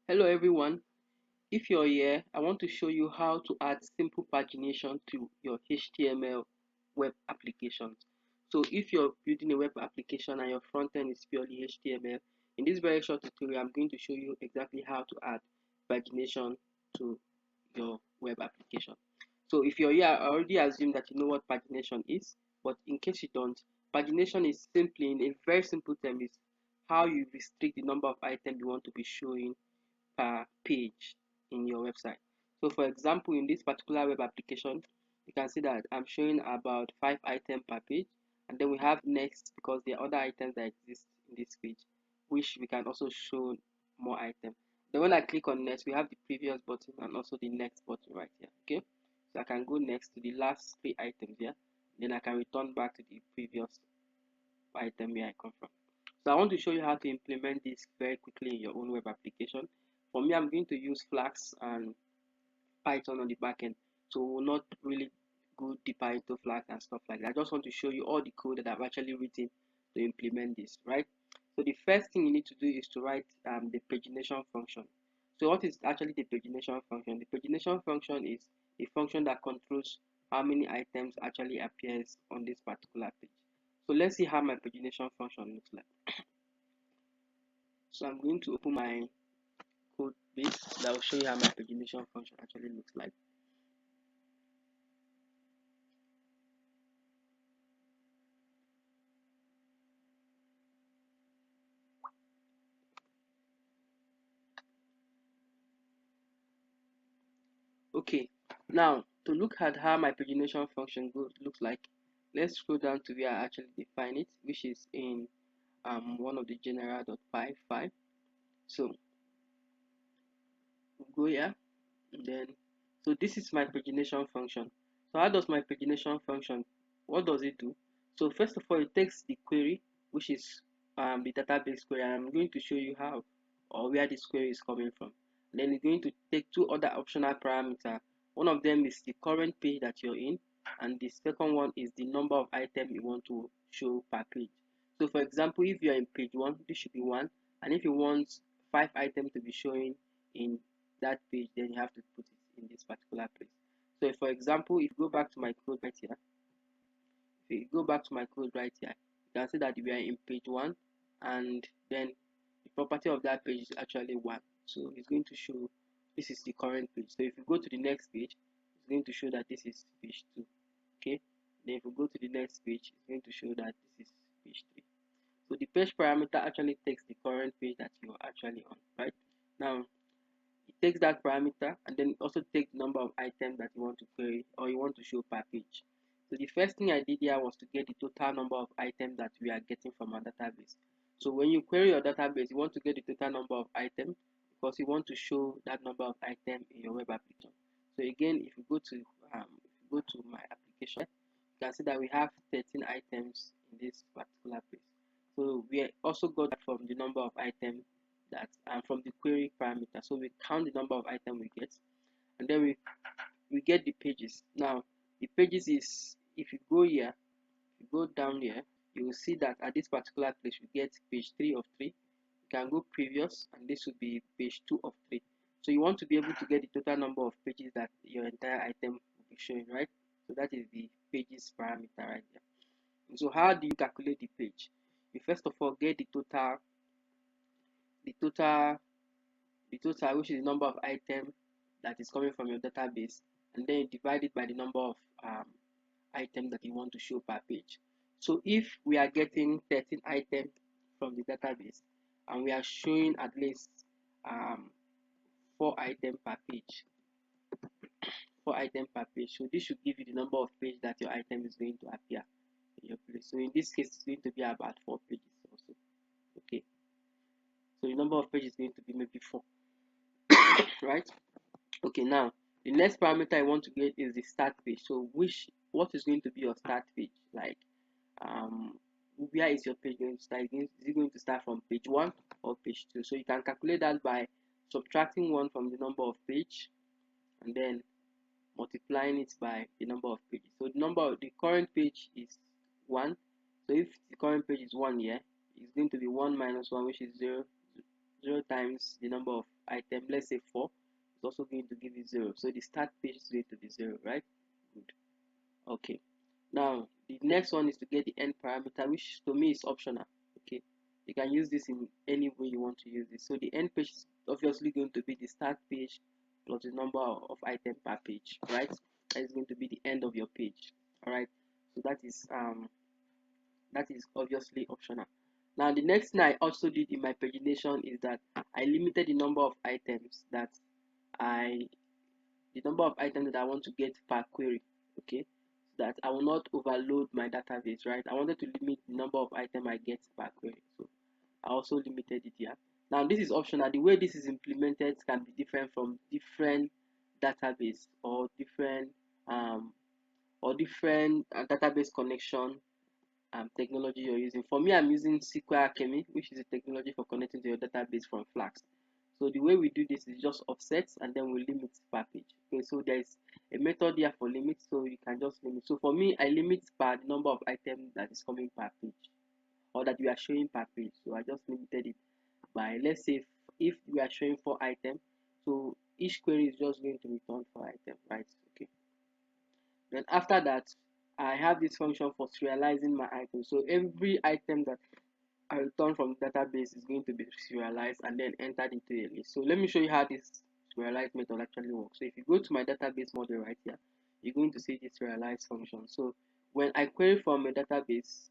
Hello everyone. If you're here, I want to show you how to add simple pagination to your HTML web applications. So if you're building a web application and your front end is purely HTML, in this very short tutorial, I'm going to show you exactly how to add pagination to your web application. So if you're here, I already assume that you know what pagination is, but in case you don't, pagination is simply, in a very simple term, is how you restrict the number of items you want to be showing per page in your website. So for example, in this particular web application, you can see that I'm showing about 5 items per page, and then we have next because there are other items that exist in this page, which we can also show more items. Then when I click on next, we have the previous button and also the next button right here. Okay, so I can go next to the last 3 items here, then I can return back to the previous item where I come from. So I want to show you how to implement this very quickly in your own web application. For me, I'm going to use Flask and Python on the backend. So we'll not really go deeper into Flask and stuff like that. I just want to show you all the code that I've actually written to implement this, right? So the first thing you need to do is to write the pagination function. So what is actually the pagination function? The pagination function is a function that controls how many items actually appears on this particular page. So let's see how my pagination function looks like. So I'm going to open my code base that will show you how my pagination function actually looks like. Okay, now to look at how my pagination function looks like, let's scroll down to where I actually define it, which is in one of the general.py file. So we'll go here, and then so this is my pagination function. So how does my pagination function, what does it do? So first of all, it takes the query, which is the database query. I'm going to show you how or where this query is coming from. Then it's going to take two other optional parameters. One of them is the current page that you're in, and the second one is the number of items you want to show per page. So for example, if you're in page 1, this should be 1, and if you want 5 items to be showing in that page, then you have to put it in this particular place. So for example, if you go back to my code right here, you can see that we are in page 1, and then the property of that page is actually 1. So it's going to show this is the current page. So if you go to the next page, it's going to show that this is page 2. Okay, then if we go to the next page, it's going to show that this is page 3. So the page parameter actually takes the current page that you are actually on, right? Now it takes that parameter and then also takes the number of items that you want to query or you want to show per page. So the first thing I did here was to get the total number of items that we are getting from our database. So when you query your database, you want to get the total number of items because you want to show that number of items in your web application. So again, if you go to my application, you can see that we have 13 items in this particular place. So we also got that from the number of items that from the query parameter. So we count the number of items we get, and then we get the pages. Now the pages is, if you go here, if you go down here, you will see that at this particular place we get page 3 of 3. You can go previous, and this will be page 2 of 3. So you want to be able to get the total number of pages that your entire item will be showing, right? So that is the pages parameter right there. And so how do you calculate the page? You first of all get the total, the total which is the number of items that is coming from your database, and then you divide it by the number of items that you want to show per page. So if we are getting 13 items from the database and we are showing at least 4 items per page, 4 items per page, so this should give you the number of pages that your item is going to appear in your place. So in this case, it's going to be about 4 pages also. Okay, so the number of pages is going to be maybe 4, right? Okay, now the next parameter I want to get is the start page. So what is going to be your start page? Like where is your page going to start? Is it going to start from page 1 or page 2? So you can calculate that by subtracting 1 from the number of page and then multiplying it by the number of pages. So the current page is 1. So if the current page is 1 here, it's going to be 1 minus 1, which is 0 times the number of item, let's say 4, it's also going to give you 0. So the start page is going to be 0, right? Good. Okay. Now the next one is to get the end parameter, which to me is optional. Okay. You can use this in any way you want to use this. So the end page is obviously going to be the start page plus the number of items per page, right? That is going to be the end of your page. All right. So that is obviously optional. Now the next thing I also did in my pagination is that I limited the number of items that I want to get per query. Okay, so that I will not overload my database, right? I wanted to limit the number of items I get per query, so I also limited it here. Now this is optional. The way this is implemented can be different from different database or different database connection technology you're using. For me, I'm using SQL Alchemy, which is a technology for connecting to your database from Flask. So the way we do this is just offsets and then we limit per page. Okay, so there's a method here for limit, so you can just limit. So for me, I limit per the number of items that is coming per page or that we are showing per page. So I just limited it by, let's say, if we are showing 4 items, so each query is just going to return 4 items, right? Okay. Then after that, I have this function for serializing my items. So every item that I return from the database is going to be serialized and then entered into a list. So let me show you how this serialized method actually works. So if you go to my database model right here, you're going to see this serialize function. So when I query from a database,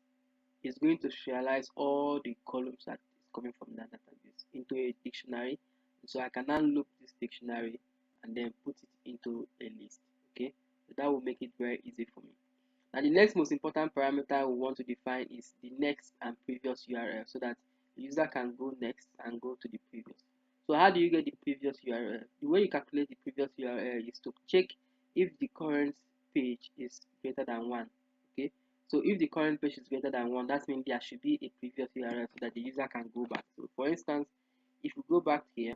it's going to serialize all the columns that is coming from that database into a dictionary. So I can now loop this dictionary and then put it into a list. Okay, so that will make it very easy for me. Now the next most important parameter we want to define is the next and previous URL, so that the user can go next and go to the previous. So how do you get the previous URL? The way you calculate the previous URL is to check if the current page is greater than 1. Okay, so if the current page is greater than 1, that means there should be a previous URL so that the user can go back. So for instance, if we go back here,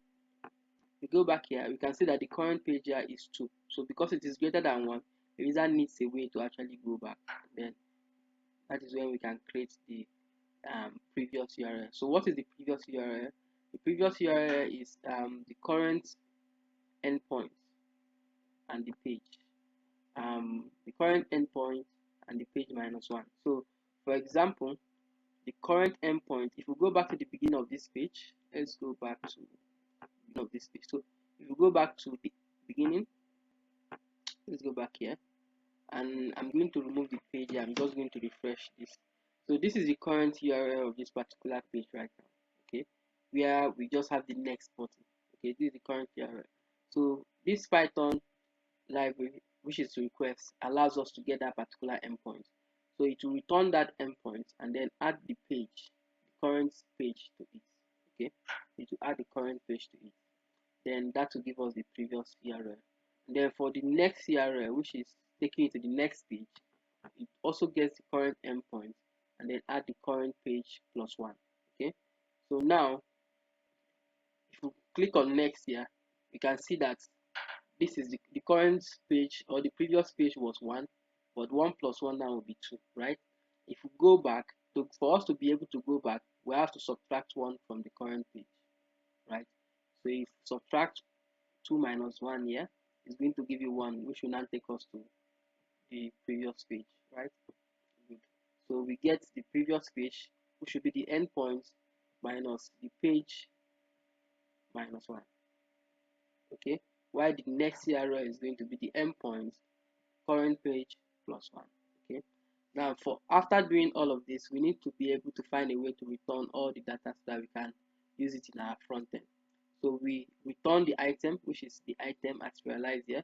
we can see that the current page here is 2. So because it is greater than 1, the user needs a way to actually go back. Then that is when we can create the previous URL. So what is the previous URL? The previous URL is the current endpoint and the page. The current endpoint and the page minus 1. So for example, the current endpoint, if we go back to the beginning of this page, let's go back to the beginning of this page. So if we go back to the beginning, let's go back here, and I'm going to remove the page here. I'm just going to refresh this. So this is the current URL of this particular page right now. Okay, where we just have the next button. Okay, this is the current URL. So this Python library, which is request, allows us to get that particular endpoint. So it will return that endpoint and then add the page, the current page to it. Okay, it will add the current page to it. Then that will give us the previous URL. And then for the next URL, which is taking it to the next page, it also gets the current endpoint and then add the current page plus 1. Okay, so now if you click on next here, you can see that this is the current page, or the previous page was 1, but 1 plus 1 now will be 2, right? If we go back, for us to be able to go back, we have to subtract 1 from the current page, right? So if subtract 2 minus 1 here, is going to give you 1, which will now take us to the previous page, right? Good. So we get the previous page, which should be the endpoint minus the page minus 1. Okay, while the next URL is going to be the endpoint current page plus 1. Okay, now for after doing all of this, we need to be able to find a way to return all the data so that we can use it in our front end. So we return the item, which is the item as realized here,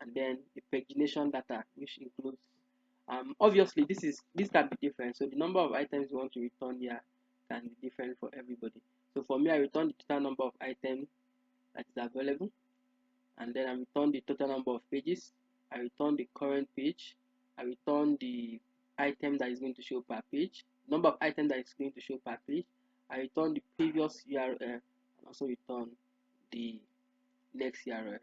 and then the pagination data, which includes obviously this can be different. So the number of items you want to return here can be different for everybody. So for me, I return the total number of items that is available, and then I return the total number of pages. I return the current page. I return the item that is going to show per page, number of items that is going to show per page. I return the previous URL and also return the next URL.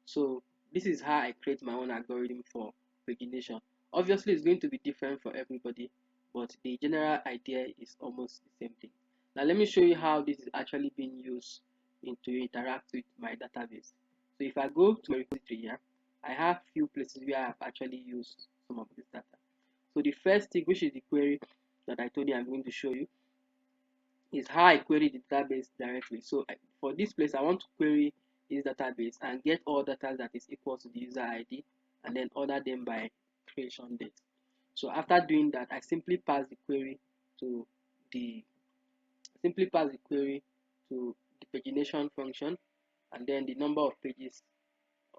So this is how I create my own algorithm for pagination. Obviously, it's going to be different for everybody, but the general idea is almost the same thing. Now let me show you how this is actually being used to interact with my database. So if I go to my repository here, I have few places where I've actually used some of this data. So the first thing, which is the query that I told you I'm going to show you, is how I query the database directly. So for this place, I want to query this database and get all data that is equal to the user ID and then order them by creation date. So after doing that, I simply pass the query to the the pagination function, and then the number of pages,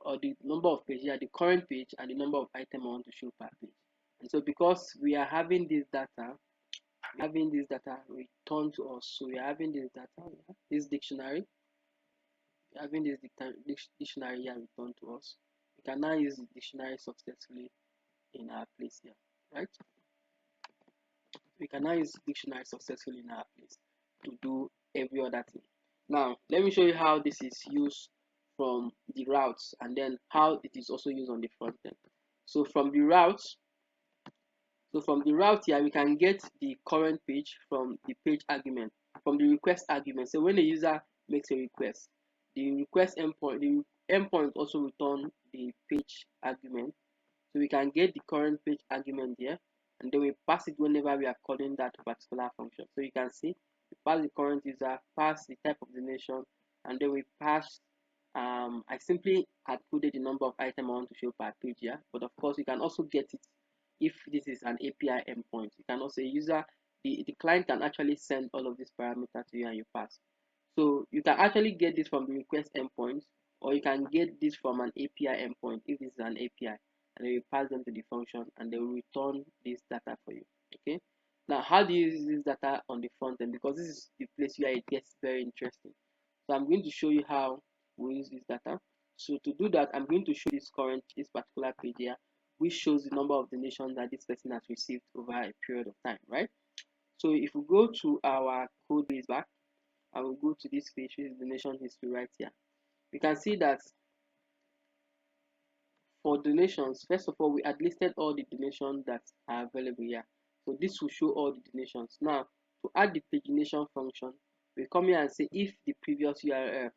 or the number of pages, yeah, the current page and the number of items I want to show per page. And so because we are having this data, returned to us, so we are having this data, this dictionary, having this dictionary here returned to us. We can now use the dictionary successfully in our place here, right? We can now use dictionary successfully in our place to do every other thing. Now, let me show you how this is used from the routes, and then how it is also used on the front end. So from the routes, here, we can get the current page from the page argument, from the request argument. So when the user makes a request, the endpoint also return the page argument. So we can get the current page argument here, and then we pass it whenever we are calling that particular function. So you can see we pass the current user, pass the type of destination, and then we pass. I simply included the number of items I want to show per page here, but of course you can also get it if this is an API endpoint. You can also the client can actually send all of these parameters to you and you pass. So you can actually get this from the request endpoint, or you can get this from an API endpoint if this is an API, and then you pass them to the function and they will return this data for you. Okay. Now, how do you use this data on the front end? Because this is the place where it gets very interesting. So I'm going to show you how we use this data. So to do that, I'm going to show this particular page here, which shows the number of donations that this person has received over a period of time, right? So if we go to our code base back, I will go to this page, which is donation history right here. We can see that for donations, first of all, we had listed all the donations that are available here. So this will show all the donations. Now, to add the pagination function, we come here and say if the previous URL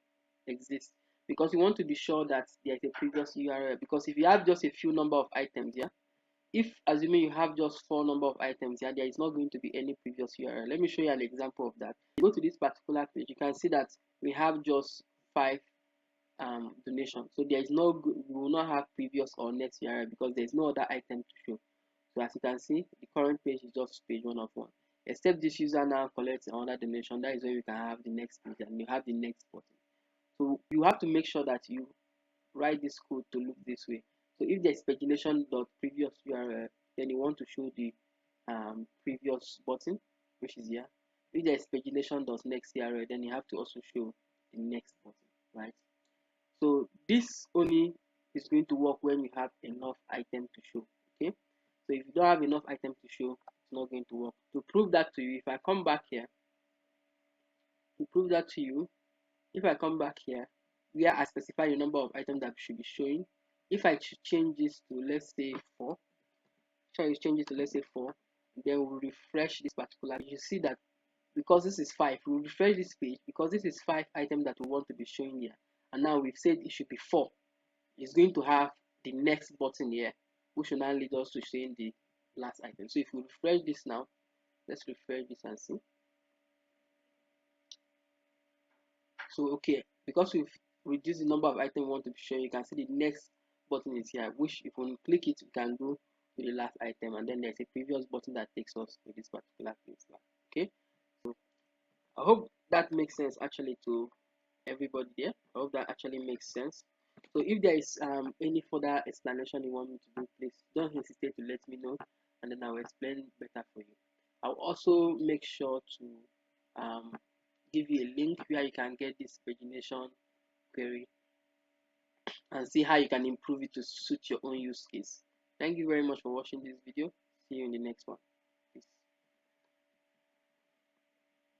exists, because we want to be sure that there is a previous URL. Because if you have just a few number of items here, if assuming you have just 4 number of items here, there is not going to be any previous URL. Let me show you an example of that. Go to this particular page, you can see that we have just 5 donation. So there is we will not have previous or next URL because there is no other item to show. So as you can see, the current page is just page 1 of 1. Except this user now collects another donation, that is where you can have the next page and you have the next button. So you have to make sure that you write this code to look this way. So if there's pagination.previous URL, then you want to show the previous button, which is here. If there's pagination.next URL, then you have to also show the next button, right? So this only is going to work when you have enough items to show. Okay. So if you don't have enough items to show, it's not going to work. To prove that to you, if I come back here, to prove that to you, if I come back here, where I specify the number of items that should be showing, if I change this to let's say 4, change it to let's say 4, then we'll refresh this particular. You see that because this is 5, we'll refresh this page because this is 5 items that we want to be showing here, and now we've said it should be 4. It's going to have the next button here, which will now lead us to showing the last item. So if we refresh this now, let's refresh this and see. So okay, because we've reduced the number of items we want to be showing, you can see the next button is here, which if we click it, we can go to the last item, and then there's a previous button that takes us to this particular place. Okay, so I hope that makes sense actually to everybody there. I hope that actually makes sense. So if there is any further explanation you want me to do, please don't hesitate to let me know, and then I will explain better for you. I'll also make sure to give you a link where you can get this pagination query and see how you can improve it to suit your own use case. Thank you very much for watching this video. See you in the next one.